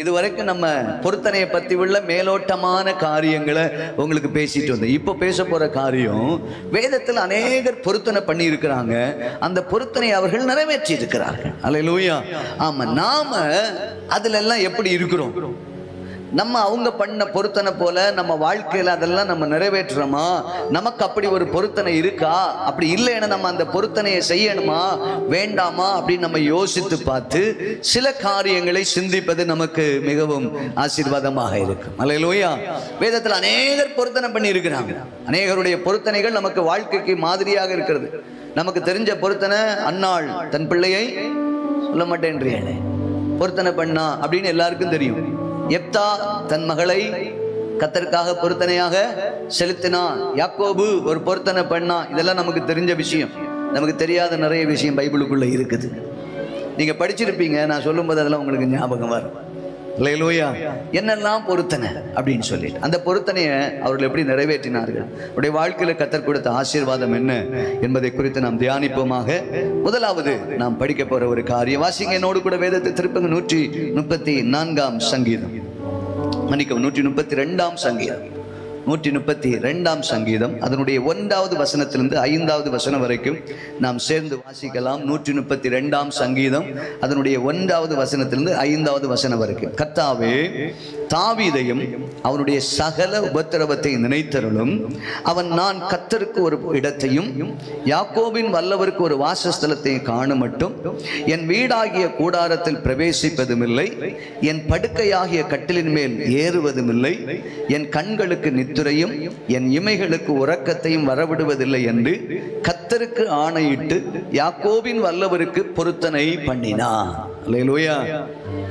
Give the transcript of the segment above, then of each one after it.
இதுவரைக்கும் நம்ம பொருத்தனையை பத்தி உள்ள மேலோட்டமான காரியங்களை உங்களுக்கு பேசிட்டு வந்தோம். இப்போ பேச போற காரியம், வேதத்தில் அநேகர் பொருத்தனை பண்ணி இருக்கிறாங்க, அந்த பொருத்தனை அவர்கள் நிறைவேற்றி இருக்கிறார்கள். அல்லேலூயா. ஆமா, நாம அதுல எல்லாம் எப்படி இருக்கிறோம்? நம்ம அவங்க பண்ண பொருத்தனை போல நம்ம வாழ்க்கையில அதெல்லாம் நம்ம நிறைவேற்றுறோமா? நமக்கு அப்படி ஒரு பொருத்தனை இருக்கா? அப்படி இல்லைன்னா நம்ம அந்த பொருத்தனையை செய்யணுமா வேண்டாமா அப்படின்னு நம்ம யோசித்து பார்த்து சில காரியங்களை சிந்திப்பது நமக்கு மிகவும் ஆசீர்வாதமாக இருக்கும். அல்லேலூயா. வேதத்தில் அநேகர் பொருத்தனை பண்ணி இருக்கிறாங்க. அநேகருடைய பொருத்தனைகள் நமக்கு வாழ்க்கைக்கு மாதிரியாக இருக்கிறது. நமக்கு தெரிஞ்ச பொருத்தனை, அன்னாள் தன் பிள்ளையை சொல்ல மாட்டேன்றேனே பொருத்தனை பண்ணா அப்படின்னு எல்லாருக்கும் தெரியும். எப்தா தன் மகளை கர்த்தருக்காக பொருத்தனையாக செலுத்தினான். யாக்கோபு ஒரு பொருத்தனை பண்ணா. இதெல்லாம் நமக்கு தெரிஞ்ச விஷயம். நமக்கு தெரியாத நிறைய விஷயம் பைபிளுக்குள்ள இருக்குது. நீங்க படிச்சிருப்பீங்க, நான் சொல்லும்போது அதெல்லாம் உங்களுக்கு ஞாபகம் வரும். அல்லேலூயா. என்னெல்லாம் பொருத்தனை அப்படின்னு சொல்லிட்டு அந்த பொருத்தனையை அவர்கள் எப்படி நிறைவேற்றினார்கள், அவருடைய வாழ்க்கையில கர்த்தர் கொடுத்த ஆசீர்வாதம் என்ன என்பதை குறித்து நாம் தியானிப்போமாக. முதலாவது நாம் படிக்க போற ஒரு காரியம், வாசிங்க என்னோடு கூட வேதத்தை திருப்புங்க. 134ஆம் சங்கீதம், மன்னிக்கவும் 132ஆம் சங்கீதம், 132ஆம் சங்கீதம் அதனுடைய 1வது வசனத்திலிருந்து 5வது வசனம் வரைக்கும் நாம் சேர்ந்து வாசிக்கலாம். 132ஆம் சங்கீதம் அதனுடைய 1வது வசனத்திலிருந்து 5வது வசனம் வரைக்கும். கர்த்தாவே, தாவீதையும் அவனுடைய சகல உபத்திரவத்தை நினைத்தருளும். அவன் நான் கர்த்தருக்கு ஒரு இடத்தையும் யாக்கோபின் வல்லவருக்கு ஒரு வாசஸ்தலத்தையும் காணுமட்டும் என் வீடாகிய கூடாரத்தில் பிரவேசிப்பதும் இல்லை, என் படுக்கையாகிய கட்டிலின் மேல் ஏறுவதும் இல்லை, என் கண்களுக்கு நித்துரையும் என் இமைகளுக்கு உறக்கத்தையும் வரவிடுவதில்லை என்று கர்த்தருக்கு ஆணையிட்டு யாக்கோபின் வல்லவருக்கு பொருத்தனை பண்ணினான். அல்லேலூயா.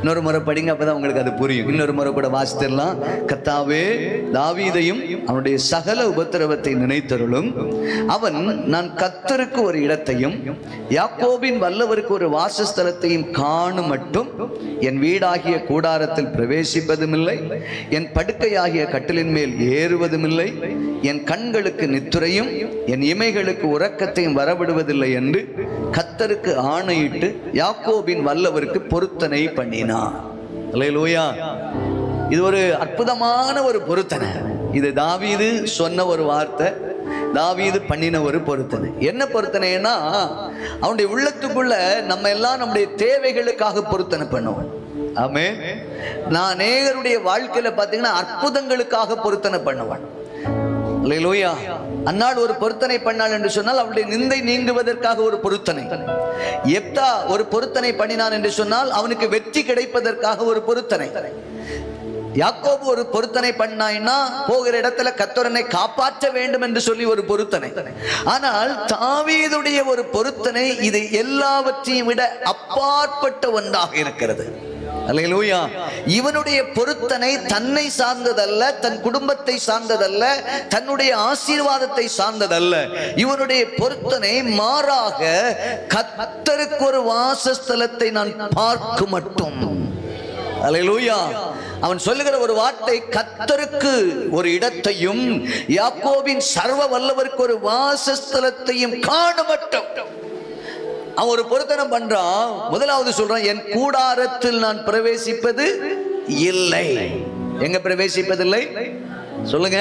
இன்னொரு முறை படிங்க, அப்பதான் உங்களுக்கு அது புரியும். இன்னொரு முறை கூட வாசித்திடலாம். கர்த்தாவே, தாவீதையும் அவனுடைய சகல உபத்திரவத்தை நினைத்தருளும். அவன் நான் கர்த்தருக்கு ஒரு இடத்தையும் யாக்கோபின் வல்லவருக்கு ஒரு வாசஸ்தலத்தையும் காணும் மட்டும் என் வீடாகிய கூடாரத்தில் பிரவேசிப்பதும் இல்லை, என் படுக்கையாகிய கட்டிலின் மேல் ஏறுவதும் இல்லை, என் கண்களுக்கு நித்துரையும் என் இமைகளுக்கு உறக்கத்தையும் வரவிடுவதில்லை என்று கர்த்தருக்கு ஆணையிட்டு யாக்கோபின் வல்லவருக்கு பொருத்தனை பண்ணினான். அல்லேலூயா. இது ஒரு அற்புதமான ஒரு பொருத்தனை. இது தாவீது சொன்ன ஒரு வார்த்தை, தாவீது பண்ணின ஒரு பொருத்தனை. என்ன பொருத்தனைன்னா, அவனுடைய உள்ளத்துக்குள்ள நம்ம எல்லாம் நம்முடைய தேவைகளுக்காக பொருத்தனை பண்ணுவோம். ஆமென். நான் அநேகருடைய வாழ்க்கையில பாத்தீங்கன்னா அற்புதங்களுக்காக பொருத்தனை பண்ணுவான். அல்லேலூயா. அன்னாள் ஒரு பொருத்தனை பண்ணாள் என்று சொன்னால் அவளுடைய நிந்தை நீங்குவதற்காக ஒரு பொருத்தனை. எப்தா ஒரு பொருத்தனை பண்ணினான் என்று சொன்னால் அவனுக்கு வெற்றி கிடைப்பதற்காக ஒரு பொருத்தனை. யாக்கோபு ஒரு பொருத்தனை பண்ணாய்னா போகிற இடத்துல கர்த்தரனை காப்பாற்ற வேண்டும் என்று சொல்லி ஒரு பொருத்தனை. ஆனால் தாவீதுடைய ஒரு பொருத்தனை இது எல்லாவற்றையும் விட அப்பாற்பட்ட ஒன்றாக இருக்கிறது. அல்லேலூயா. இவனுடைய பொருத்தனை தன்னை சார்ந்ததல்ல, தன் குடும்பத்தை சார்ந்ததல்ல, தன்னுடைய ஆசீர்வாதத்தை சார்ந்ததல்ல. இவனுடைய பொருத்தனை மாறாக கர்த்தருக்கு ஒரு வாசஸ்தலத்தை நான் பார்க்க மட்டும். அல்லேலூயா. அவன் சொல்லுகிற ஒரு வார்த்தை, கர்த்தருக்கு ஒரு இடத்தையும் யாக்கோபின் சர்வ வல்லவருக்கு ஒரு வாசஸ்தலத்தையும் காண மட்டும். அவன் ஒரு பொருத்தனை பண்றான். முதலாவது சொல்றான், என் கூடாரத்தில் நான் பிரவேசிப்பது இல்லை. எங்க பிரவேசிப்பதில்லை சொல்லுங்க?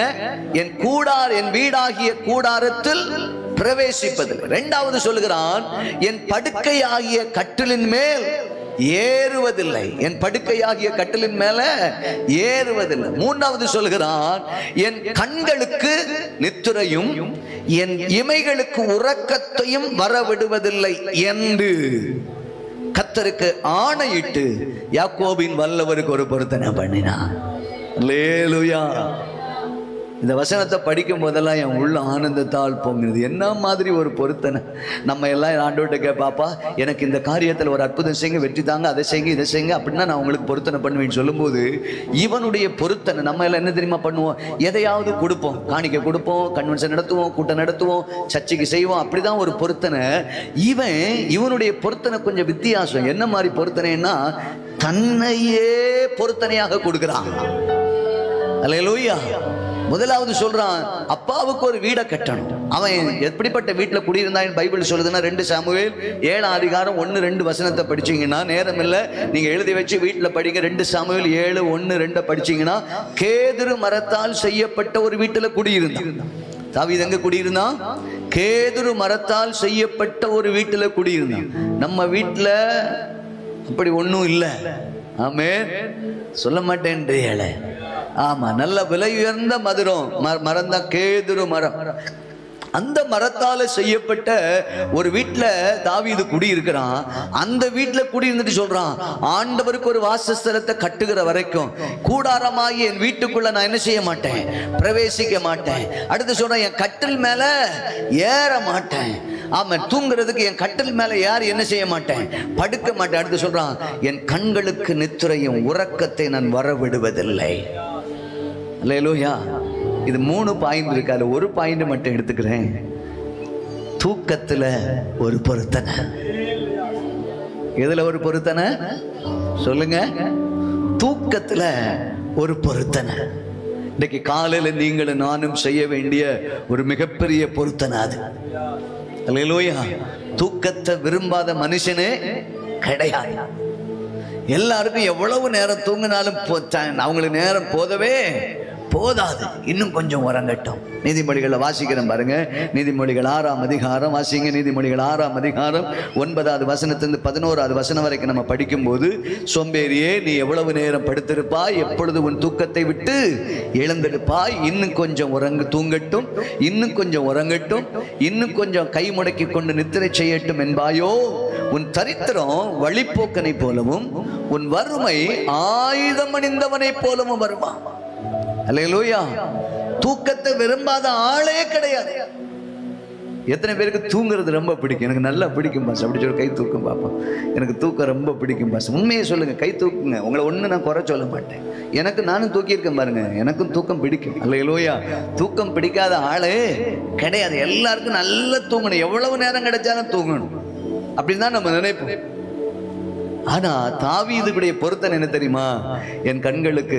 என் வீடாகிய கூடாரத்தில் பிரவேசிப்பதில்லை. இரண்டாவது சொல்லுகிறான், என் படுக்கையாகிய கட்டிலின் மேல் ஏறுவதில்லை. என் படுக்கையாகிய கட்டிலின் மேல ஏறுவதில்லை. மூன்றாவது சொல்கிறான், என் கண்களுக்கு நித்துரையும் என் இமைகளுக்கு உறக்கத்தையும் வரவிடுவதில்லை என்று கர்த்தருக்கு ஆணையிட்டு யாக்கோபின் வல்லவருக்கு ஒரு பொருத்தனை பண்ணினான். அல்லேலூயா. இந்த வசனத்தை படிக்கும் போதெல்லாம் என் உள்ள ஆனந்தத்தால் பொங்குது. என்ன மாதிரி ஒரு பொருத்தனை. நம்ம எல்லாம் ஆண்டவர்கிட்ட கேட்பாப்பா, எனக்கு இந்த காரியத்தில் ஒரு அற்புதம் செய்யுங்க, வெற்றி தாங்க, அதை செய்யுங்க, இதை செய்யுங்க அப்படின்னா நான் உங்களுக்கு பொருத்தனை பண்ணுவேன்னு சொல்லும்போது, இவனுடைய பொருத்தனை நம்ம எல்லாம் என்ன தெரியுமா பண்ணுவோம்? எதையாவது கொடுப்போம், காணிக்கை கொடுப்போம், கன்வென்ஷன் நடத்துவோம், கூட்டம் நடத்துவோம், சர்ச்சைக்கு செய்வோம், அப்படிதான் ஒரு பொருத்தனை. இவனுடைய பொருத்தனை கொஞ்சம் வித்தியாசம். என்ன மாதிரி பொருத்தனைன்னா, தன்னையே பொருத்தனையாக கொடுக்கிறான். அல்லேலூயா. முதலாவது சொல்றான், அப்பாவுக்கு ஒரு வீடை கட்டணும். அவன் எப்படிப்பட்ட வீட்டுல குடியிருந்தான் பைபிள் சொல்லுதுன்னா 2 சாமுவேல் 7 அதிகாரம் 1-2 வசனத்தை படிச்சீங்கன்னா, நேரம் இல்ல நீங்க எழுதி வச்சு வீட்டுல படிங்க. 2 சாமுவேல் 7:1-2 படிச்சீங்கன்னா, கேதுரு மரத்தால் செய்யப்பட்ட ஒரு வீட்டுல குடியிருந்தான். தாவீது எங்க குடியிருந்தான்? கேதுரு மரத்தால் செய்யப்பட்ட ஒரு வீட்டுல குடியிருந்தான். நம்ம வீட்டுல அப்படி ஒண்ணும் இல்லை. ஆமென். சொல்ல மாட்டேன்றீங்களே. ஆமா, நல்ல விலை உயர்ந்த மரம் தான் கேதுரு மரம். அந்த மரத்தால செய்யப்பட்ட ஒரு வீட்டுல தாவீது குடியிருக்கிறான். அந்த வீட்டுல குடியிருந்துட்டு சொல்றான், ஆண்டவருக்கு ஒரு வாசஸ்தலத்தை கட்டுகிற வரைக்கும் கூடாரமாகி என் வீட்டுக்குள்ள நான் என்ன செய்ய மாட்டேன், பிரவேசிக்க மாட்டேன். அடுத்து சொல்றான், என் கட்டில் மேல ஏற மாட்டேன். ஆமா, தூங்குறதுக்கு என் கட்டில் மேல யார் என்ன செய்ய மாட்டேன், படுக்க மாட்டேன். அடுத்து சொல்றான், என் கண்களுக்கு நித்திரையும் உறக்கத்தை நான் வரவிடுவதில்லை. அல்லேலூயா. இது 3 பாயிண்ட் இருக்கு, அதுல ஒரு பாயிண்ட் மட்டும் எடுத்துக்கிறேன். தூக்கத்துல ஒரு பொருத்தனை. எதுல ஒரு பொருத்தனை சொல்லுங்க? தூக்கத்துல ஒரு பொருத்தனை. இன்னைக்கு காலையில நீங்களும் நானும் செய்ய வேண்டிய ஒரு மிகப்பெரிய பொருத்தனை அது. அல்லேலூயா. தூக்கத்தை விரும்பாத மனுஷனே கிடையாது. எல்லாருக்கும் எவ்வளவு நேரம் தூங்கினாலும் அவங்களுக்கு நேரம் போதவே போதாது. இன்னும் கொஞ்சம் உறங்கட்டும். நீதிமொழிகளை வாசிக்கிறேன் பாருங்க. நீதிமொழிகள் 6ஆம் அதிகாரம் வாசிங்க. நீதிமொழிகள் 6ஆம் அதிகாரம் 9வது வசனத்திலிருந்து 11வது வசனம் வரைக்கும் நம்ம படிக்கும்போது, சோம்பேறியே நீ எவ்வளவு நேரம் படுத்திருப்பாய், எப்பொழுது உன் தூக்கத்தை விட்டு எழுந்திருப்பாய். இன்னும் கொஞ்சம் தூங்கட்டும், இன்னும் கொஞ்சம் உறங்கட்டும், இன்னும் கொஞ்சம் கை முடக்கி கொண்டு நித்திரை செய்யட்டும் என்பாயோ. உன் தரித்திரம் வழிப்போக்கனை போலவும் உன் வறுமை ஆயுதம் அணிந்தவனை போலவும் வருமா. அல்லேலூயா. தூக்கத்தை விரும்பாத ஆளே கிடையாது. எத்தனை பேருக்கு தூங்குறது ரொம்ப பிடிக்கும்? எனக்கு நல்லா பிடிக்கும் பாஸ். அப்படி சொல்லி கை தூக்கம் பார்ப்போம். எனக்கு தூக்கம் ரொம்ப பிடிக்கும் பாஸ். உண்மையை சொல்லுங்க, கை தூக்குங்க. உங்களை ஒண்ணு நான் குறை சொல்ல மாட்டேன். நானும் தூக்கியிருக்கேன் பாருங்க. எனக்கும் தூக்கம் பிடிக்கும். அல்லேலூயா. தூக்கம் பிடிக்காத ஆளே கிடையாது. எல்லாருக்கும் நல்லா தூங்கணும், எவ்வளவு நேரம் கிடைச்சாலும் தூங்கணும் அப்படின்னு தான் நம்ம நினைப்போம். ஆனா தாவீதுடைய பொருத்தனை என்ன தெரியுமா? என் கண்களுக்கு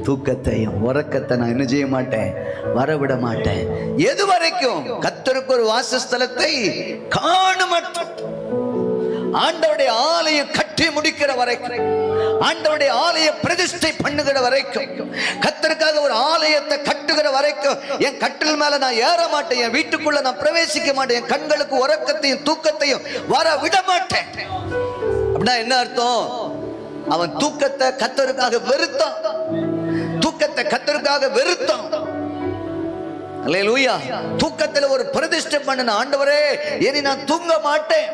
தூக்கத்தையும் உறக்கத்தை நான் என்ன செய்ய மாட்டேன், வரவிட மாட்டேன். எது வரைக்கும்? கர்த்தருக்கு ஒரு வாசஸ்தலத்தை காணும் மட்டும். ஆண்டவருடைய ஆலயம் கட்டி முடிக்கிற வரைக்கும், ஆண்டவருடைய ஆலய பிரதிஷ்டை பண்ணுகிற வரைக்கும், கர்த்தருக்காக ஒரு ஆலயத்தை கட்டுகிற வரைக்கும் என் கட்டில் மேல நான் ஏற மாட்டேன், என் வீட்டுக்குள்ள நான் பிரவேசிக்க மாட்டேன், என் கண்களுக்கு உறக்கத்தையும் தூக்கத்தையும் வர விட மாட்டேன். அப்படின்னா என்ன அர்த்தம்? அவன் தூக்கத்தை கர்த்தருக்காக வெறுத்தான். தூக்கத்தை கர்த்தருக்காக வெறுத்தான். அல்லேலூயா. தூக்கத்துல ஒரு பிரதிஷ்டை பண்ணின ஆண்டவரே, இனி நான் தூங்க மாட்டேன்,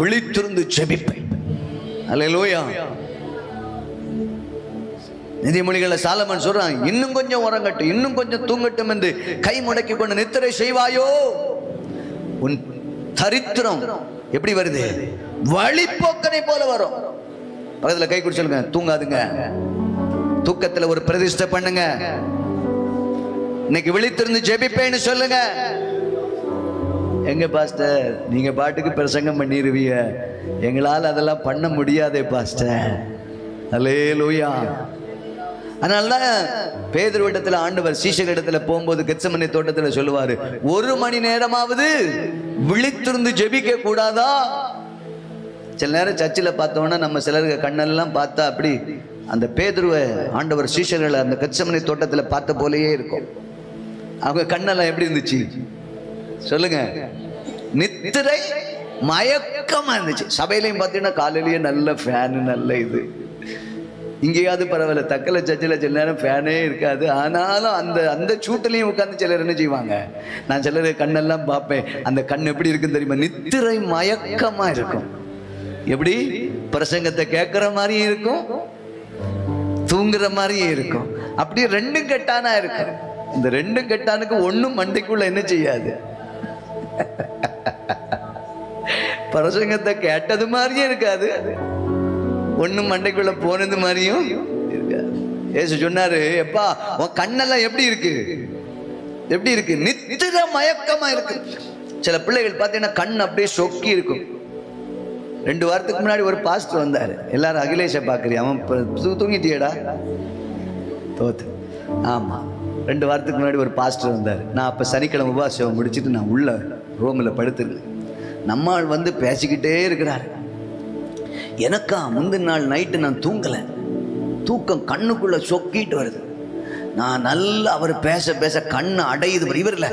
விழித்திருந்து ஜெபிப்பேன். அல்லேலூயா. நீதிமொழிகளை சாலமன் சொல்றான், இன்னும் கொஞ்சம் உறங்கட்டும், இன்னும் கொஞ்சம் தூங்கட்டும் என்று கை முடக்கி கொண்டு நித்திரை செய்வாயோ. உன் தரித்திரம் எப்படி வருது? வழிப்போக்கனை போல வரும். பக்கத்துல கை குடி சொல்லுங்க, தூங்காதுங்க. தூக்கத்துல ஒரு பிரதிஷ்டை பண்ணுங்க. இன்னைக்கு விழித்திருந்து ஜெபிப்பேன்னு சொல்லுங்க. எங்க பாஸ்டர், நீங்க பாட்டுக்கு பிரசங்கம் பண்ணிருவீங்க, எங்களால் அதெல்லாம் பண்ண முடியாதே பாஸ்டர். அல்லேலூயா. அதனால பேதுருவிடத்துல ஆண்டவர் சீஷரிடத்துல போகும்போது கெத்செமனே தோட்டத்துல சொல்லுவாரு, 1 மணி நேரமாவது விழித்திருந்து ஜெபிக்க கூடாதா? சில நேரம் சர்ச்சில் பார்த்தோன்னா நம்ம சிலருக்கு கண்ணெல்லாம் பார்த்தா அப்படி அந்த பேதுருவை ஆண்டவர் சீஷர்களை அந்த கெத்செமனே தோட்டத்துல பார்த்த போலயே இருக்கும். அவங்க கண்ணெல்லாம் எப்படி இருந்துச்சு சொல்லுங்க? நித்திரை மயக்கமா இருந்துச்சு. சபையிலையும் பார்த்தீங்கன்னா காலையிலேயே நல்ல ஃபேனு, நல்ல இது. இங்கேயாவது பரவாயில்ல, தக்கலை சர்ச்சில் சில நேரம் ஃபேனே இருக்காது. ஆனாலும் அந்த அந்த சூட்டிலையும் உட்காந்து சிலர் என்ன செய்வாங்க, நான் சிலர் கண்ணெல்லாம் பார்ப்பேன், அந்த கண் எப்படி இருக்குன்னு தெரியுமா? நித்திரை மயக்கமா இருக்கும். எப்படி? பிரசங்கத்தை கேட்கிற மாதிரியும் இருக்கும், தூங்குற மாதிரியும் இருக்கும். அப்படி 2 கெட்டானா இருக்கும். இந்த 2 கெட்டானுக்கு ஒன்னும் மண்டைக்குள்ள என்ன செய்யாது, பிரசங்கத்தை கேட்டது மாதிரியும் இருக்காது, ஒன்னும் மண்டைக்குள்ள போனது மாதிரியும் இருக்காது. ஏசு சொன்னாரு, எப்பா உன் கண்ணெல்லாம் எப்படி இருக்கு, எப்படி இருக்கு? நித்திர மயக்கமா இருக்கு. சில பிள்ளைகள் பார்த்தீங்கன்னா கண் அப்படியே சொக்கி இருக்கும். 2 வாரத்துக்கு முன்னாடி ஒரு பாஸ்டர் வந்தாரு. எல்லாரும் அகிலேஷை பார்க்குறியா, அவன் தூங்கிட்டியடா? தோத்து. ஆமா, 2 வாரத்துக்கு முன்னாடி ஒரு பாஸ்டர் வந்தார். நான் அப்போ சனிக்கிழமை உபவாசம் முடிச்சுட்டு நான் உள்ள ரூமில் படுத்துருந்தேன். நம்மால் வந்து பேசிக்கிட்டே இருக்கிறார். எனக்கா முந்தின நாள் நைட்டு நான் தூங்கலை, தூக்கம் கண்ணுக்குள்ளே சொக்கிட்டு வருது. நான் நல்லா அவர் பேச பேச கண்ணு அடையுது. இவர் இல்லை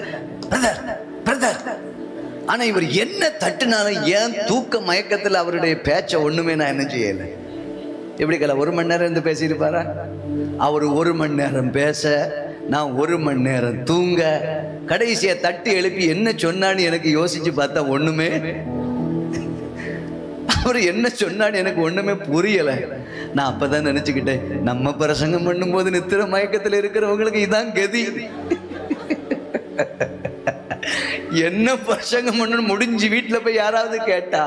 பிரதர் பிரதர். ஆனால் இவர் என்ன தட்டுனாலும் ஏன் தூக்க மயக்கத்தில் அவருடைய பேச்சை ஒன்றுமே நான் என்ன செய்யலை. எப்படி கல 1 மணி நேரம் இருந்து பேசியிருப்பாரா? அவர் 1 மணி நேரம் பேச, நான் 1 மணி நேரம் தூங்க, கடைசியை தட்டி எழுப்பி என்ன சொன்னான்னு எனக்கு யோசிச்சு பார்த்தா ஒண்ணுமே, அவர் என்ன சொன்னான்னு எனக்கு ஒண்ணுமே புரியல. நான் அப்பதான் நினைச்சுக்கிட்டேன், நம்ம பிரசங்கம் பண்ணும்போது நித்திர மயக்கத்தில் இருக்கிறவங்களுக்கு இதான் கதி. என்ன பிரசங்கம் பண்ணணும் முடிஞ்சு வீட்டுல போய் யாராவது கேட்டா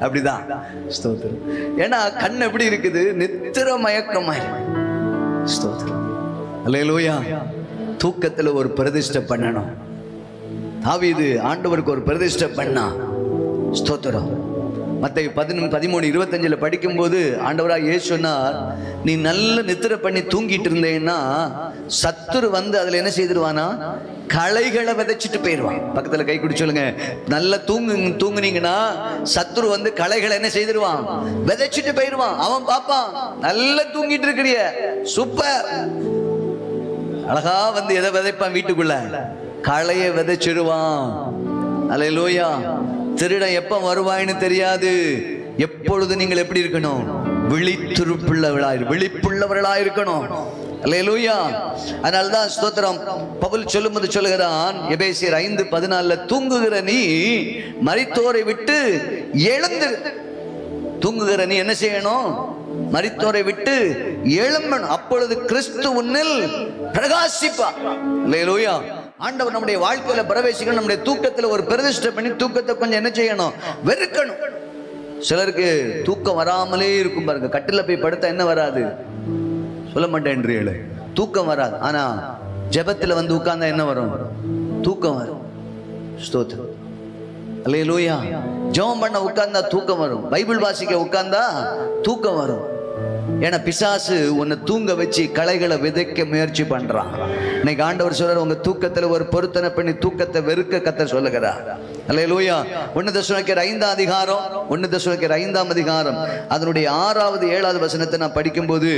அப்படிதான் ஸ்தோத்திரம். ஏன்னா கண் எப்படி இருக்குது, நித்திர மயக்கமா இருக்கு. ஸ்தோத்திரம். அல்லேலூயா. தூக்கத்துல ஒரு பிரதிஷ்டை பண்ணணும். தாவீது ஆண்டவருக்கு ஒரு பிரதிஷ்டை பண்ணா. ஸ்தோத்திரம். மத்தேயு 13:25 படிக்கும்போது ஆண்டவராக இயேசு சொன்னார், நீ நல்ல நித்திரை பண்ணி தூங்கிட்டு இருந்தேன்னா சத்துரு வந்து அதுல என்ன செய்திருவானா, களைகளை விதைச்சிட்டு போயிடுவான். பக்கத்துல கை குடி சொல்லுங்க, நல்லா தூங்குனீங்கன்னா சத்துரு வந்து களைகளை என்ன செய்திருவான், விதைச்சிட்டு போயிடுவான். அவன் பாப்பான் நல்லா தூங்கிட்டு இருக்கிறிய, சூப்பர், அழகா வந்து எதை விதைப்பான், வீட்டுக்குள்ள களைய விதைச்சிடுவான். அல்லேலூயா. திருடன் எப்ப வருவாயின்னு தெரியாது. எப்பொழுது நீங்கள் எப்படி இருக்கணும், விழிப்புள்ளவர்களாய் இருக்கணும். அல்லேலூயா. அதனால்தான் ஸ்தோத்திரம் பவுல் சொல்லும்போது சொல்லுகிறான், எபேசியர் 5:14, தூங்குகிற நீ மரித்தோரை விட்டு எழுந்து. தூங்குகிற நீ என்ன செய்யணும், மரித்தோரை விட்டு எழும்பணும், அப்பொழுது கிறிஸ்து உன்னில் பிரகாசிப்பா. அல்லேலூயா. ஆண்டவர் நம்முடைய வாழ்க்கையில பிரவேசிக்கணும். நம்முடைய தூக்கத்துல ஒரு பிரதிஷ்டை பண்ணி தூக்கத்தை கொஞ்சம் என்ன செய்யணும், வெறுக்கணும். சிலருக்கு தூக்கம் வராமலே இருக்கும் பாருங்க. கட்டில போய் படுத்தா என்ன வராது, சொல்ல மாட்டேன், தூக்கம் வராது. ஆனா ஜெபத்துல வந்து உட்கார்ந்தா என்ன வரும், தூக்கம் வரும். ஸ்தோத்திரம். அல்லேலூயா. ஜெபம் பண்ண உட்கார்ந்தா தூக்கம் வரும். பைபிள் வாசிக்க உட்கார்ந்தா தூக்கம் வரும். ஏன்னா பிசாசு உன்னை தூங்க வச்சு களைகளை விதைக்க முயற்சி பண்றான். இன்னைக்கு ஆண்டவர் சொல்றார், உங்க தூக்கத்துல ஒரு பொருத்தனை பண்ணி தூக்கத்தை வெறுக்க கர்த்தர் சொல்லுகிறார். அல்லேலூயா. 1 தெசலோனிக்கேயர் 5 அதிகாரம் அதனுடைய 6வது 7வது வசனத்தை நான் படிக்கும்போது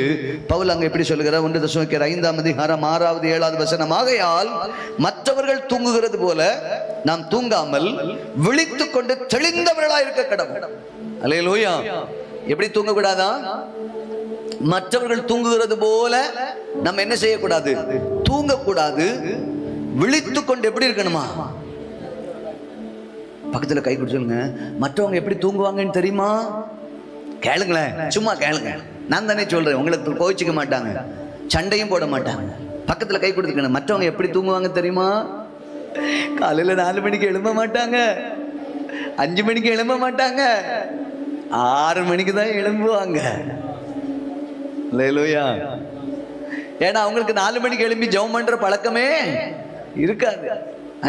பவுல் அங்க எப்படி சொல்லுகிறார், 1 தெசலோனிக்கேயர் 5 அதிகாரம் 6வது 7வது வசனம், ஆகையால் மற்றவர்கள் தூங்குகிறது போல நாம் தூங்காமல் விழித்துக் கொண்டு தெளிந்தவர்களாய் இருக்க கடவுள். அல்லேலூயா. எப்படி தூங்க கூடாதா, மற்றவர்கள் தூங்குகிறது போல நம்ம என்ன செய்யக்கூடாது, தூங்கக்கூடாது. விழித்துக் கொண்டு எப்படி இருக்கணுமா, பக்கத்துல கை குடிச்சுங்க, மற்றவங்க எப்படி தூங்குவாங்கன்னு தெரியுமா, கேளுங்களேன், சும்மா கேளுங்க. நான் தானே சொல்றேன், உங்களுக்கு கோவிச்சுக்க மாட்டாங்க, சண்டையும் போட மாட்டாங்க. பக்கத்துல கை கொடுத்துக்கணும். மற்றவங்க எப்படி தூங்குவாங்க தெரியுமா, காலையில 4 மணிக்கு எழும்ப மாட்டாங்க, 5 மணிக்கு எழும்ப மாட்டாங்க, 6 மணிக்கு தான் எழும்புவாங்க. அல்லேலூயா. ஏன்னா அவங்களுக்கு 4 மணிக்கு எழும்பி ஜெபம் பண்ற பழக்கமே இருக்காது,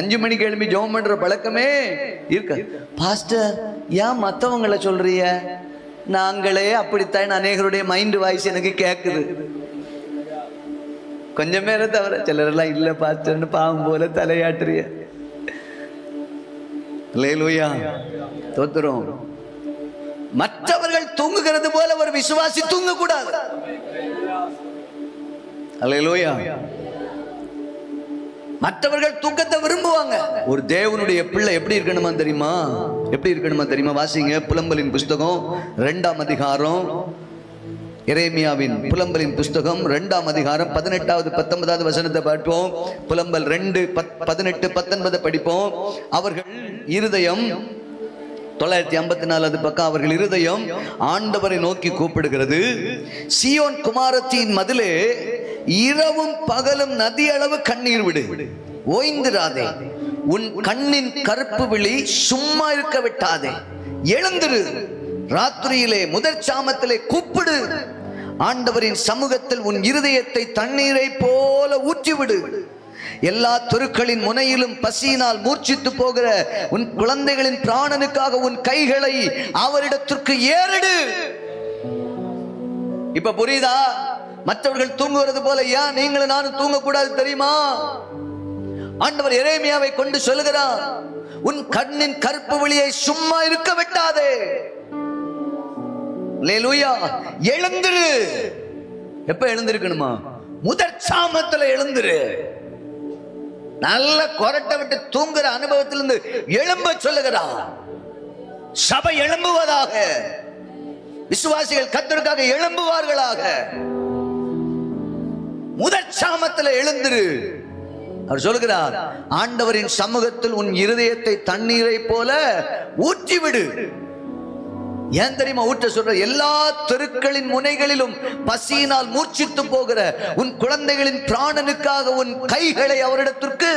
5 மணிக்கு எழும்பி ஜெபம் பண்ற பழக்கமே இருக்காது. பாஸ்டர் ஏன் மற்றவங்களை சொல்றீங்க, நாங்களே அப்படித்தான், அநேகருடைய மைண்ட் வாய்ஸ் எனக்கு கேட்குது. கொஞ்சம் பேரை தவிர சிலரெல்லாம் இல்ல பாஸ்டர்னு பாவம் போல தலையாட்டுறிய. அல்லேலூயா. தோத்துறோம். மற்றவர்கள் தூங்குகிறது போல ஒரு விசுவாசி தூங்கக்கூடாது. அல்லேலூயா. மற்றவர்கள் தூக்கத்தை விரும்புவாங்க. ஒரு தேவனுடைய பிள்ளை எப்படி இருக்கணுமா தெரியுமா, எப்படி இருக்கணுமா தெரியுமா, வாசிங்க புலம்பலின் புஸ்தகம் 2ஆம் அதிகாரம், எரேமியாவின் புலம்பலின் புஸ்தகம் 2ஆம் அதிகாரம் 18வது 19வது வசனத்தை பார்ப்போம். புலம்பல் 2:18-19 படிப்போம். அவர்கள் இருதயம் 954 பக்கம், அவர்கள் இருதயம் ஆண்டவரை நோக்கி கூப்பிடுகிறது. சீயோன் குமாரத்தின் மதிலே இரவும் பகலும் நதி அளவு கண்ணீர் விடு, ஓய்ந்திராதே, உன் கண்ணின் கருப்பு விழி சும்மா இருக்க விட்டாதே, எழுந்திரு, ராத்திரியிலே முதற் சாமத்திலே கூப்பிடு, ஆண்டவரின் சமூகத்தில் உன் இருதயத்தை தண்ணீரை போல ஊற்றிவிடு. எல்லா தெருக்களின் முனையிலும் பசியினால் மூர்ச்சித்து போகிற உன் குழந்தைகளின் பிராணனுக்காக உன் கைகளை அவரிடத்திற்கு ஏறிடு. இப்ப புரியுதா? மற்றவர்கள் தூங்குவது போல ஏன் நீங்களும் நானும் தூங்கக்கூடாது தெரியுமா? ஆண்டவர் எரேமியாவை கொண்டு சொல்லுகிறார், உன் கண்ணின் கருப்பு விழியை சும்மா இருக்க விட்டாதே. அல்லேலூயா. எழுந்திரு. எப்ப எழுந்திருக்கணுமா? முதற் சாமத்துல எழுந்திரு. நல்ல கொரட்டை விட்டு தூங்குற அனுபவத்திலிருந்து எழும்ப சொல்லுகிறார். சபை எழும்புவதாக, விசுவாசிகள் கர்த்தருக்காக எழும்புவார்களாக. முதற் சாமத்துல எழுந்திரு. அவர் சொல்லுகிறார், ஆண்டவரின் சமூகத்தில் உன் இருதயத்தை தண்ணீரை போல ஊற்றிவிடு. ஏன் தெரியுமா ஊற்ற சொல்ற? எல்லா தெருக்களின் முனைகளிலும் பசியினால் மூர்ச்சித்து போகிற உன் குழந்தைகளின் பிராணனுக்காக உன் கைகளை அவரிடத்திற்கு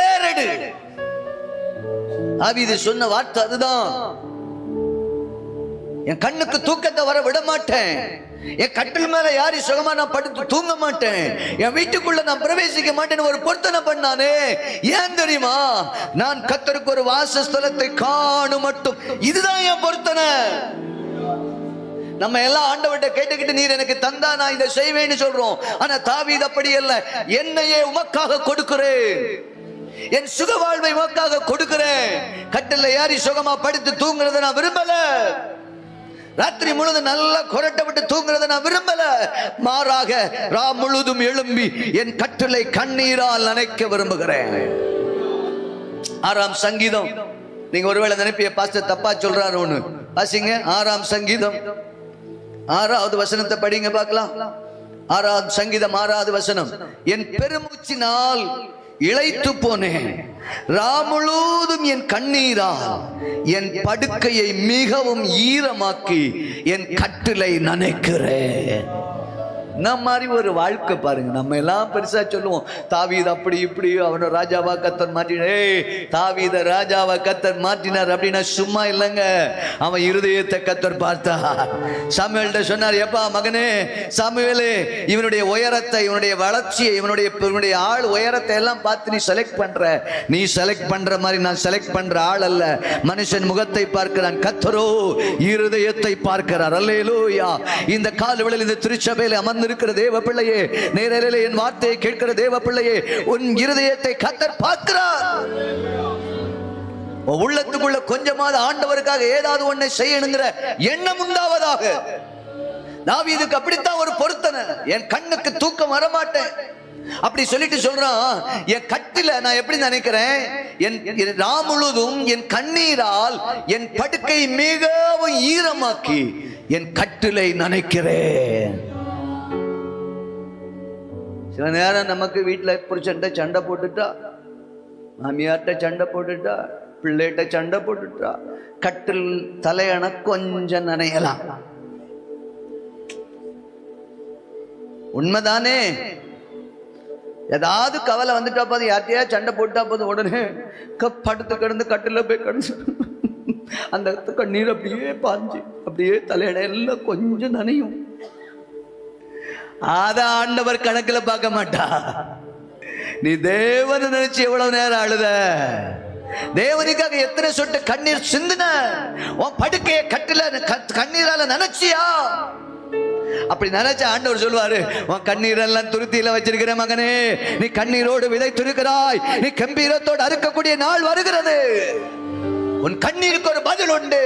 ஏறெடு. தாவீது சொன்ன வார்த்தை அதுதான். என் கண்ணுக்கு தூக்கத்தை வர விட மாட்டேன். என் கட்டில் மேல யாரி சுகமா நான் படுத்து தூங்க மாட்டேன். என் வீட்டுக்குள்ள நான் பிரவேசிக்க மாட்டேன்னு ஒரு பொருத்தனை பண்ணானே. ஏன் தெரியுமா? நான் கர்த்தருக்கு ஒரு வாசஸ்தலத்தை காணும் மட்டும். இதுதான் என் பொருத்தனை. நம்ம எல்லாம் ஆண்டவர்கிட்ட கேட்டுக்கிட்டு நீர் எனக்கு தந்தா நான் இதை செய்வேன்னு சொல்றோம். ஆனா தாவீது அப்படி அல்ல. என்னையே உமக்காக கொடுக்கிறேன், என் சுக வாழ்வை உமக்காக கொடுக்கிறேன். கட்டில யாரி சுகமா படுத்து தூங்குறத நான் விரும்பல. ராத்திரி முழுதும் நல்லா கொரட்டை விட்டு தூங்குறத நான் விரும்பல. மாறாக ரா முழுதும் எழும்பி என் கட்டளை கண்ணீரால் நனைக்க விரும்புகிறேன். 6ஆம் சங்கீதம். நீங்க ஒருவேளை நினைப்பிய பாஸ்டர் தப்பா சொல்றாரு ஒண்ணு. வாசிங்க 6ஆம் சங்கீதம் 6வது வசனத்தை படிங்க பார்க்கலாம். 6ஆம் சங்கீதம் 6வது வசனம். என் பெருமூச்சினால் இளைத்து போனேன், ராமுழுதும் என் கண்ணீரால் என் படுக்கையை மிகவும் ஈரமாக்கி என் கட்டிலை நனைக்கிறேன். நம்ம மாதிரி ஒரு வாழ்க்கை பாருங்க. நம்ம எல்லாம் பெருசா சொல்லுவோம், தாவீது அப்படி இப்படி அவனை ராஜாவா கர்த்தர் மாற்றினார். தாவீத ராஜாவா கர்த்தர் மாற்றினார் அப்படின்னா சும்மா இல்லைங்க. அவன் இருதயத்தை கர்த்தர் பார்த்தார். சாமுவேல்ட்ட சொன்னார், எப்பா மகனே சாமுவேலே, இவனுடைய உயரத்தை, இவனுடைய வளர்ச்சியை, இவனுடைய ஆள் உயரத்தை எல்லாம் பார்த்து நீ செலக்ட் பண்ற. நீ செலக்ட் பண்ற மாதிரி நான் செலக்ட் பண்ற ஆள் அல்ல. மனுஷன் முகத்தை பார்க்கிறான், கர்த்தரோ இருதயத்தை பார்க்கிறார். அல்லேலூயா. இந்த காலவெளியில் இந்த திருச்சபையில் அமர்ந்து இருக்கிற தேவ பிள்ளையே, நேரலையிலே என் வார்த்தையை கேட்கிற தேவ பிள்ளையே, உன் இருதயத்தை கர்த்தர் பார்க்கிறார். உள்ளத்துக்குள்ள கொஞ்சமாவது ஆண்டவருக்காக ஏதாவது ஒன்றை செய்யணுங்கிற எண்ணம் உண்டாவதாக. தாவீதுக்கு அப்படித்தான் ஒரு பொருத்தனை. என் கண்ணுக்கு தூக்கம் வரமாட்டேன் அப்படி சொல்லிட்டு சொல்றான். என் கட்டில நான் எப்படி நினைக்கிறேன், என் ராமுழுதும் என் கண்ணீரால் என் படுக்கை மிகவும் ஈரமாக்கி என் கட்டிலை நனைக்கிறேன். சில நேரம் நமக்கு வீட்டுல புருஷன்ட்ட சண்டை போட்டுட்டா, மாமியார்ட்ட சண்டை போட்டுட்டா, பிள்ளைகிட்ட சண்டை போட்டுட்டா, கட்டில் தலையண கொஞ்சம் நனையலாம். உண்மைதானே? ஏதாவது கவலை வந்துட்டா போதும், யார்ட்டையா சண்டை போட்டா போதும், உடனே படுத்து கிடந்து கட்டில போய் கிடந்து அந்த கண்ணீர் அப்படியே பாஞ்சு அப்படியே தலையணை எல்லாம் கொஞ்சம் நனையும். அத ஆண்டவர் கணக்குல பார்க்க மாட்டா. நீ தேவனை நினைச்சு எவ்வளவு நேரம் அழுத, தேவனுக்காக எத்தனை சொட்டு கண்ணீர் சிந்தின, உன் படுக்கைய கட்டில கண்ணீரால நினைச்சியா? அப்படி நினைச்ச ஆண்டவர் சொல்வாரு, உன் கண்ணீர் எல்லாம் துருத்தியில வச்சிருக்கிற மகனே, நீ கண்ணீரோடு விதைத்திருக்கிறாய், நீ கம்பீரத்தோடு அறுக்கக்கூடிய நாள் வருகிறது. உன் கண்ணீருக்கு ஒரு பதில் உண்டு.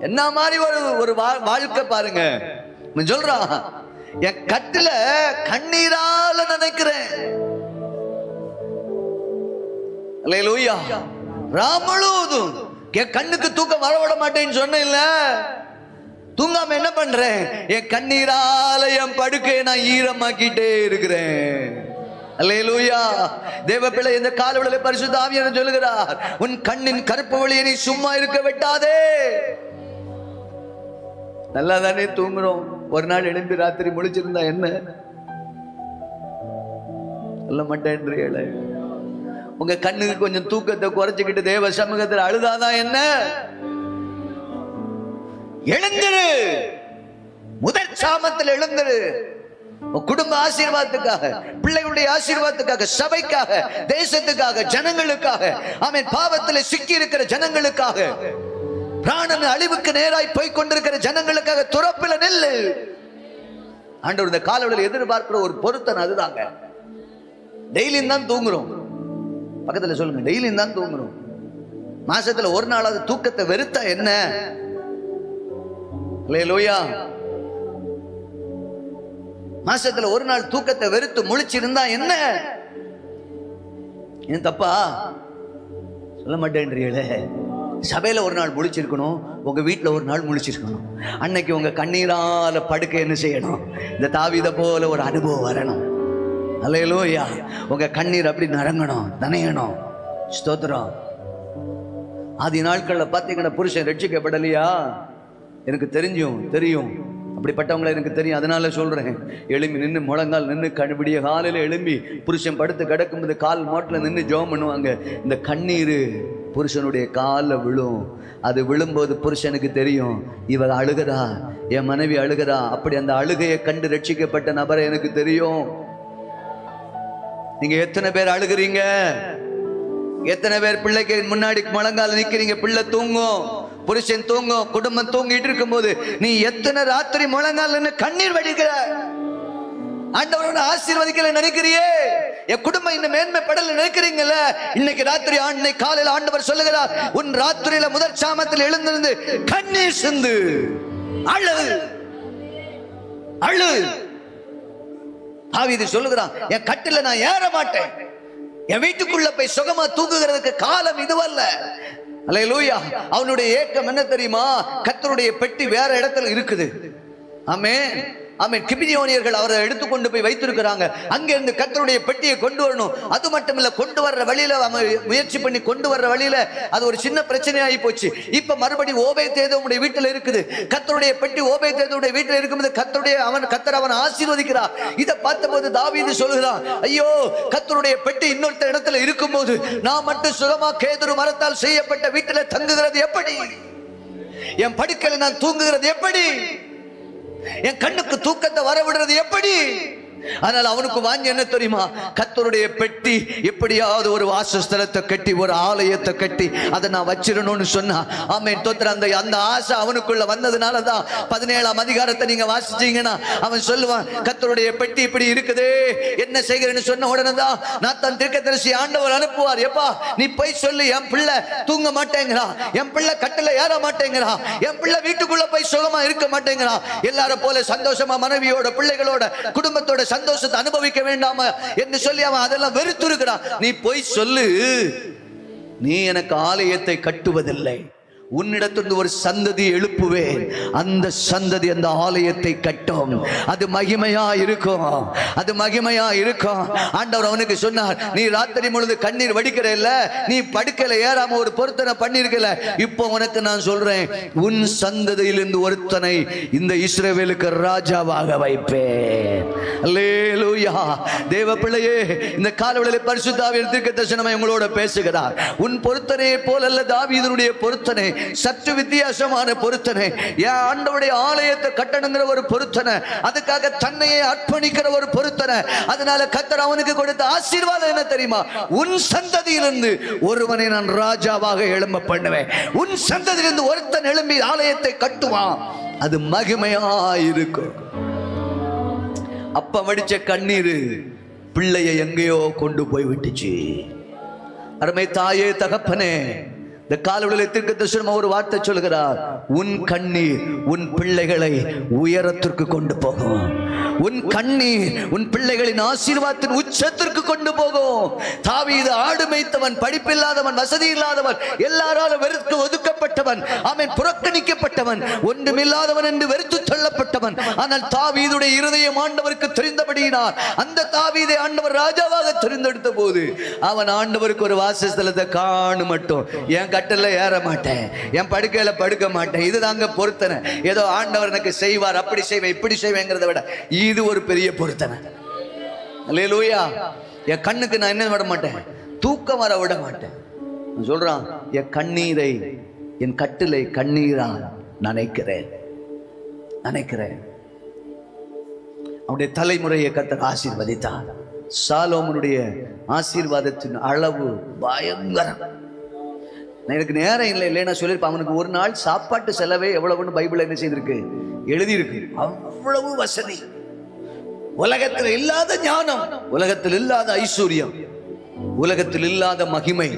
என்ன மாதிரி ஒரு வாழ்க்கை பாருங்க. சொல்றான், என் கட்டில கண்ணீரால நினைக்கிறேன். அல்லேலூயா. ராமுழுதும் என் கண்ணுக்கு தூக்கம் வரவிட மாட்டேன்னு சொன்ன, தூங்காம என்ன பண்றேன், என் கண்ணீரால என் படுக்கையை நான் ஈரமாக்கிட்டே இருக்கிறேன். அல்லேலூயா. தேவ பிள்ளை, இந்த காலவெளியிலே பரிசுத்த ஆவியானவர் சொல்லுகிறார், உன் கண்ணின் கருப்பு ஒளியை நீ சும்மா இருக்க விட்டாதே. நல்லா தானே தூங்குறோம். ஒரு நாள் எழும்பி ராத்திரி முழிச்சிருந்தா என்ன சொல்ல மாட்டேன்றீங்களே. உங்க கண்ணுக்கு கொஞ்சம் தூக்கத்தை குறைச்சுக்கிட்டு தேவ சமூகத்தில் அழுதாதான் என்ன? எழுந்திரு. முதற் சாமத்தில் எழுந்திரு. குடும்ப ஆசீர்வாதத்துக்காக, பிள்ளைகளுடைய ஆசீர்வாதத்துக்காக, சபைக்காக, தேசத்துக்காக, ஜனங்களுக்காக, ஆமென், பாவத்தில் சிக்கி இருக்கிற ஜனங்களுக்காக பிராணன் அழிவுக்கு நேராய் போய் கொண்டிருக்கிற ஜனங்களுக்காக துறப்பில நெல்லு. ஆண்டவர் இந்த காலவெளியில் எதிர்பார்க்கிற ஒரு பொருத்தனை அதுதாங்க. டெய்லியும் தான் தூங்குறோம். பக்கத்துல சொல்லுங்க, டெய்லியும் தான் தூங்குறோம். மாசத்துல ஒரு நாளாவது தூக்கத்தை வெறுத்தா என்ன? அல்லேலூயா. மாசத்துல ஒரு நாள் தூக்கத்தை வெறுத்து முழிச்சிருந்தா என்ன? ஏன் தப்பா? சொல்ல மாட்டேன்றீங்களே. சபையில ஒரு நாள் முழிச்சிருக்கணும், உங்க வீட்டுல ஒரு நாள் முழிச்சிருக்கணும். அன்னைக்கு உங்க கண்ணீரால படுக்க என்ன செய்யணும்? இந்த தாவீதை போல ஒரு அனுபவம் வரணும். அல்லேலூயா. உங்க கண்ணீர் அப்படி நரங்கணும், நனையணும். ஸ்தோத்திரம். ஆதி நாட்கள்ல பாத்தீங்கன்னா புருஷன் ரட்சிக்கப்படலையா? எனக்கு தெரியும், அப்படிப்பட்டவங்களை எனக்கு தெரியும். அதனால சொல்றேன், எழும்பி நின்று முழங்கால் நின்று கண்டுபிடிய காலையில எழும்பி புருஷன் படுத்து கிடக்கும்போது கால் மாட்டில் நின்று ஜெபம் பண்ணுவாங்க. இந்த கண்ணீர் புருஷனுடைய காலில் விழும். அது விழும்போது புருஷனுக்கு தெரியும், இவ அழுகிறா, என் மனைவி அழுகிறா. அப்படி அந்த அழுகையை கண்டு ரட்சிக்கப்பட்ட நபரை எனக்கு தெரியும். நீங்க எத்தனை பேர் அழுகிறீங்க? எத்தனை பேர் பிள்ளைக்கு முன்னாடி முழங்கால நிக்கிறீங்க? பிள்ளை தூங்கும், புருஷன் தூங்கும், குடும்பம் தூங்கிட்டு இருக்கும் போது நீ எத்தனை ராத்திரி முழங்கால கண்ணீர் வடிக்கிற? ஆண்டவரோட ஆசீர்வதிக்கல நினைக்கிறியே? என் குடும்பம் இன்னும் மேன்மைப்படல நினைக்கிறீங்கல்ல? இன்னைக்கு ராத்திரி இன்னைக்கு காலையில் ஆண்டவர் சொல்லுகிறார், உன் ராத்திரியில முதல் சாமத்தில் எழுந்திருந்து கண்ணீர் சிந்து அழு அழு. தாவீது சொல்லுகிறான், என் கட்டில நான் ஏற மாட்டேன், என் வீட்டுக்குள்ள போய் சுகமா தூங்குகிறதுக்கு காலம் இதுவல்ல. அல்லேலூயா. அவனுடைய ஏக்கம் என்ன தெரியுமா? கர்த்தருடைய பெட்டி வேற இடத்துல இருக்குது. ஆமென். ஆமென். கிபியோனியர்கள் அவரை எடுத்துக்கொண்டு போய் வைத்திருக்கிறாங்க. அங்கிருந்து கர்த்தருடைய பெட்டியை கொண்டு வரணும். அது மட்டும் இல்ல, கொண்டு வர்ற வழியில முயற்சி பண்ணி கொண்டு வர்ற வழியில அது ஒரு சின்ன பிரச்சனையாகி போச்சு. இப்ப மறுபடியும் ஓபேதேதோமுடைய வீட்டில் இருக்குது. கர்த்தருடைய பெட்டி ஓபேதேதோமுடைய வீட்டில் இருக்கும்போது கர்த்தர் அவன் ஆசீர்வதிக்கிறார். இதை பார்த்தபோது தாவீது சொல்லுகிறான், ஐயோ, கர்த்தருடைய பெட்டி இன்னொரு இடத்துல இருக்கும்போது நான் மட்டும் சுகமா கேதுரு மரத்தால் செய்யப்பட்ட வீட்டில் தங்குகிறது எப்படி? என் படுக்கையில் நான் தூங்குகிறது எப்படி? என் கண்ணுக்கு தூக்கத்தை வரவிடுறது எப்படி? ஆனால் அவனுக்கு வாங்கி என்ன தெரியுமா? கர்த்தருடைய பெட்டி எப்படியாவது ஒரு வாசஸ்தலத்தை கட்டி ஒரு ஆலயத்தை கட்டி அதை நான் வச்சிடணும்னு சொன்னா. ஆமென். அந்த ஆசை அவனுக்குள்ள வந்ததுனாலதான் 17ஆம் அதிகாரத்தை நீங்க வாசிச்சீங்கன்னா அவன் சொல்லுவான், கர்த்தருடைய பெட்டி இப்படி இருக்குது, என்ன செய்கிறேன்னு சொன்ன உடனே தான் நாத்தான் தீர்க்கதரிசி ஆண்டவர் அனுப்புவார். எப்பா, நீ போய் சொல்லு, என் பிள்ளை தூங்க மாட்டேங்கிறா, என் பிள்ளை கட்டில ஏற மாட்டேங்கிறா, என் பிள்ளை வீட்டுக்குள்ள போய் சுகமா இருக்க மாட்டேங்கிறா. எல்லாரும் போல சந்தோஷமா மனைவியோட பிள்ளைகளோட குடும்பத்தோட சந்தோஷத்தை அனுபவிக்க வேண்டாமா என்று சொல்லி அவன் அதெல்லாம் வெறுத்து இருக்கிறான். நீ போய் சொல்லு, நீ எனக்கு ஆலயத்தை கட்டுவதில்லை, உன்னிடத்திலிருந்து ஒரு சந்ததி எழுப்புவேன், அந்த சந்ததி அந்த ஆலயத்தை கட்டும், அது மகிமையா இருக்கும், அது மகிமையா இருக்கும். ஆண்டவர் அவனுக்கு சொன்னார், நீ ராத்திரி முழுது கண்ணீர் வடிக்கிற இல்ல, நீ படுக்கையில ஏறாம ஒரு பொருத்தனை பண்ணிருக்கல, இப்போ உனக்கு நான் சொல்றேன், உன் சந்ததியிலிருந்து ஒருத்தனை இந்த இஸ்ரவேலுக்கு ராஜாவாக வைப்பேன். அல்லேலூயா. தேவ பிள்ளையே, இந்த காலவெளியிலே பரிசுத்த ஆவியின் தீர்க்கதரிசனமாய் உங்களோட பேசுகிறார். உன் பொருத்தனையை போல அல்ல தாவீதுடைய பொருத்தனை, சற்று வித்தியாசமான பொருத்தனை. என் ஆண்டவருடைய ஆலயத்தை கட்டணுங்கிற ஒரு பொருத்தனை, அதுக்காக தன்னையே அர்ப்பணிக்கிற ஒரு பொருத்தனை. அதனால கர்த்தர் அவனுக்கு கொடுத்த ஆசீர்வாதம் என்ன தெரியுமா? உன் சந்ததியிலிருந்து ஒருவனை நான் ராஜாவாக எழும்ப பண்ணுவேன். உன் சந்ததியிலிருந்து ஒருத்தன் எழும்பி ஆலயத்தை கட்டுவான், அது மகிமையாயிருக்கும். அப்ப வடிச்ச கண்ணீர் பிள்ளையை எங்கேயோ கொண்டு போய் விட்டுச்சு. அருமை தாயே, தகப்பனே, இந்த காலவெளியில் தீர்க்கதரிசனம் ஒரு வார்த்தை சொல்கிறார், உன் கண்ணீர் உன் பிள்ளைகளை உயரத்திற்கு கொண்டு போகும். உன் கண்ணீர் உன் பிள்ளைகளின் ஆசீர்வாதத்தின் உச்சத்திற்கு கொண்டு போகும். தாவீது ஆடு மேய்த்தவன், படிப்பில்லாதவன், வசதி இல்லாதவன், எல்லாராலும் வெறுத்து ஒதுக்கப்பட்டவன், அவன் புறக்கணிக்கப்பட்டவன், ஒன்றுமில்லாதவன் என்று வெறுத்து தள்ளப்பட்டவன். ஆனால் தாவீதுடைய இருதயம் ஆண்டவருக்கு தெரிந்தபடியினார் அந்த தாவீதை ஆண்டவர் ராஜாவாக தெரிந்தெடுத்த போது அவன் ஆண்டவருக்கு ஒரு வாசஸ்தலத்தை காண மட்டும், என் கட்டில ஏற மாட்டேன், என் படுக்கையில படுக்க மாட்டேன், இதுதாங்க பொருத்தனை. ஏதோ ஆண்டவர் எனக்கு செய்வார், அப்படி செய்வேன் இப்படி செய்வேங்கிறத விட இது ஒரு பெரிய பொருத்தனை. அல்லேலூயா. என் கண்ணுக்கு நான் என்ன விட மாட்டேன், தூக்கம் வர விட மாட்டேன். சொல்றான், என் கண்ணீரை, என் கட்டிலை கண்ணீரா நினைக்கிறேன். அவனுடைய தலைமுறையை கர்த்தர் ஆசீர்வதித்தார். சாலோமனுடைய ஆசீர்வாதத்தின் அளவு பயங்கரம். எனக்கு நேரம் இல்லை நான் சொல்லியிருப்பேன். அவனுக்கு ஒரு நாள் சாப்பாட்டு செலவே எவ்வளவுன்னு பைபிள் என்ன செய்திருக்கு, எழுதியிருக்கு. அவ்வளவு வசதி, உலகத்தில் இல்லாத ஞானம், உலகத்தில் இல்லாத ஐஸ்வர்யம், உலகத்தில் இல்லாத மகிமை,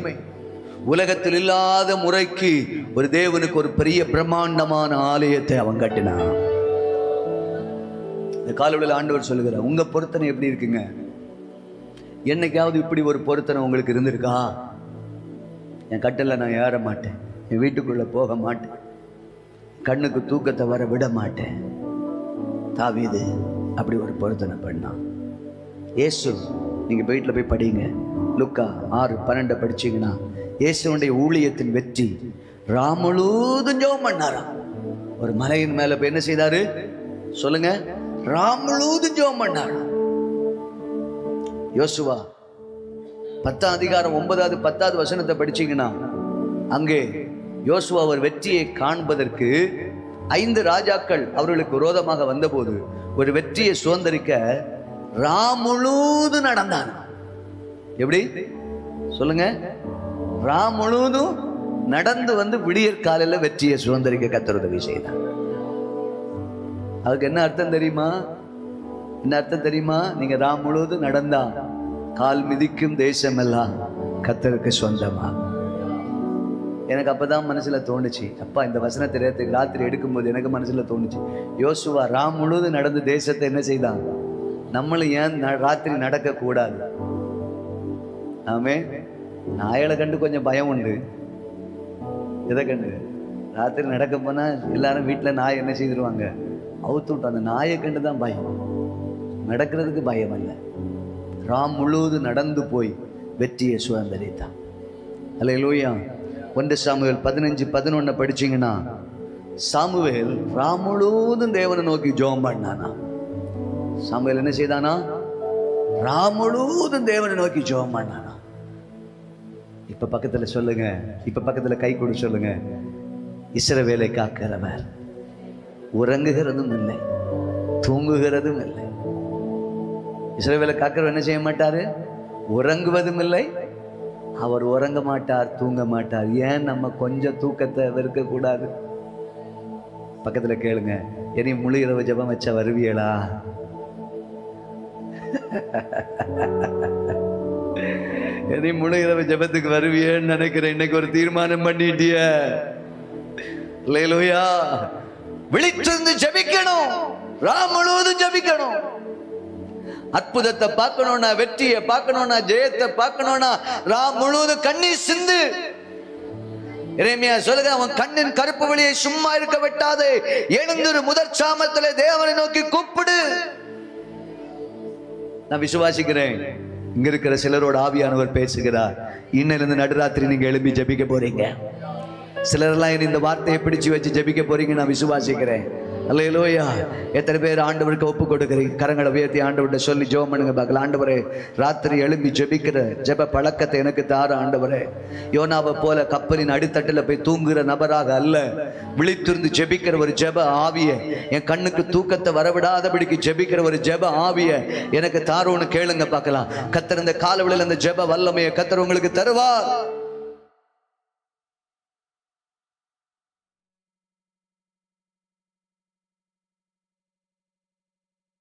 உலகத்தில் இல்லாத முறைக்கு ஒரு தேவனுக்கு ஒரு பெரிய பிரம்மாண்டமான ஆலயத்தை அவன் கட்டினான். இந்த காலையில் ஆண்டவர் சொல்லுகிறார், உங்க பொருத்தனை எப்படி இருக்குங்க? என்னைக்காவது இப்படி ஒரு பொருத்தனை உங்களுக்கு இருந்திருக்கா? என் கட்டில நான் ஏற மாட்டேன், என் வீட்டுக்குள்ள போக மாட்டேன், கண்ணுக்கு தூக்கத்தை வர விட மாட்டேன். தாவீது அப்படி ஒரு பொருத்தனை பண்ணான். இயேசு, நீங்க வீட்டில் போய் படிங்க, லூக்கா 6:12 படிச்சீங்கன்னா இயேசுடைய ஊழியத்தின் வெற்றி ராமுழுதும் ஜெபம் பண்ணாராம். ஒரு மலையின் மேல போய் என்ன செய்தாரு சொல்லுங்க? ராமுழுதும் ஜெபம் பண்ணாராம். யோசுவா 10ஆம் அதிகாரம் 9வது 10வது வசனத்தை படிச்சீங்கன்னா அங்கே யோசுவா ஒரு வெற்றியை காண்பதற்கு 5 ராஜாக்கள் அவர்களுக்கு விரோதமாக வந்தபோது ஒரு வெற்றியை சுதந்திரிக்க ராமுழுதும் நடந்தார். எப்படி சொல்லுங்க? ராமுழுதும் நடந்து வந்து விடியற் காலையில் வெற்றியை சுதந்திரிக்க கர்த்தர் உதவி செய்தார். அதுக்கு என்ன அர்த்தம் தெரியுமா? என்ன அர்த்தம் தெரியுமா? நீங்க ராமுழுதும் நடந்தா கால் மிதிக்கும் தேசம் எல்லாம் கர்த்தருக்கு சொந்தமா. எனக்கு அப்பதான் மனசுல தோணுச்சு, அப்பா இந்த வசனத்தை ராத்திரி எடுக்கும்போது எனக்கு மனசுல தோணுச்சு, யோசுவா ராமுழுதும் நடந்து தேசத்தை என்ன செய்தான், நம்மளும் ஏன் ராத்திரி நடக்க கூடாது? ஆமே. நாயலை கண்டு கொஞ்சம் பயம் உண்டு. எதை கண்டு? ராத்திரி நடக்க போனா எல்லாரும் வீட்டில் நாய் என்ன செய்திருவாங்க, அவுத்து விட்டு. அந்த நாயை கண்டு தான் பயம், நடக்கிறதுக்கு பயம் அல்ல. ராமுழுதும் நடந்து போய் வெற்றியை சுதந்திரித்தான். அல்லேலூயா. 1 சாமுவேல் 15:11 படிச்சீங்கன்னா சாமுவேல் ராமுழுதும் தேவனை நோக்கி ஜெபம் பண்ணானா. சாமுவேல் என்ன செய்தானா? ராமுழுதும் தேவனை நோக்கி ஜெபம் பண்ணானா. இப்ப பக்கத்துல சொல்லுங்க, இப்ப பக்கத்துல கை கொடு சொல்லுங்க, இஸ்ரவேலை காக்கிறவர் உறங்குகிறதும் இல்லை, தூங்குகிறதும் இல்லை. இஸ்ரவேலை காக்கிறவர் என்ன செய்ய மாட்டாரு? உறங்குவதும் இல்லை. அவர் உறங்க மாட்டார், தூங்க மாட்டார். ஏன் நம்ம கொஞ்சம் தூக்கத்தை வெறுக்க கூடாது? பக்கத்துல கேளுங்க, இனி முழு இரவு ஜெபம் வச்ச வருவியலா? இனி முழு இரவு ஜெபத்துக்கு வருவியன்னு நினைக்கிறேன். இன்னைக்கு ஒரு தீர்மானம் பண்ணிட்டிய. அல்லேலூயா. விழித்திருந்து ஜெபிக்கணும், ராமுழுதும் ஜெபிக்கணும். அற்புதத்தை பார்க்கணும்னா, வெற்றியை பார்க்கணும்னா, ஜெயத்தை பார்க்கணும்னா ராமுழுதும் கண்ணீர் சிந்து. எரேமியா சொல்லுங்க, அவன் கண்ணின் கருப்பு வெளியை சும்மா இருக்க விட்டாதே, எழுந்திரு, முதற் சாமத்திலே தேவனை நோக்கி கூப்பிடு. நான் விசுவாசிக்கிறேன், இங்க இருக்கிற சிலரோட ஆவியானவர் பேசுகிறார். இன்னிலிருந்து நடுராத்திரி நீங்க எழுப்பி ஜெபிக்க போறீங்க. சிலரெல்லாம் இந்த வார்த்தையை பிடிச்சு வச்சு ஜெபிக்க போறீங்க. நான் விசுவாசிக்கிறேன். அல்லேலூயா. எத்தனை பேர் ஆண்டவருக்கு ஒப்பு கொடுக்குறீங்க? கரங்களை உயர்த்தி ஆண்டவர்கிட்ட சொல்லி ஜெபம் பண்ணுங்க பார்க்கலாம். ஆண்டவரே, ராத்திரி எழும்பி ஜெபிக்கிற ஜெப பழக்கத்தை எனக்கு தார ஆண்டவரே. யோனாவை போல கப்பலின் அடித்தட்டில் போய் தூங்குகிற நபராக அல்ல, விழித்திருந்து ஜெபிக்கிற ஒரு ஜெப ஆவிய, என் கண்ணுக்கு தூக்கத்தை வரவிடாதபடிக்கு ஜெபிக்கிற ஒரு ஜெப ஆவிய எனக்கு தாரோன்னு கேளுங்க பார்க்கலாம். கர்த்தர் இந்த காலவெளியில் அந்த ஜெப வல்லமையை கர்த்தர் உங்களுக்கு தருவார்.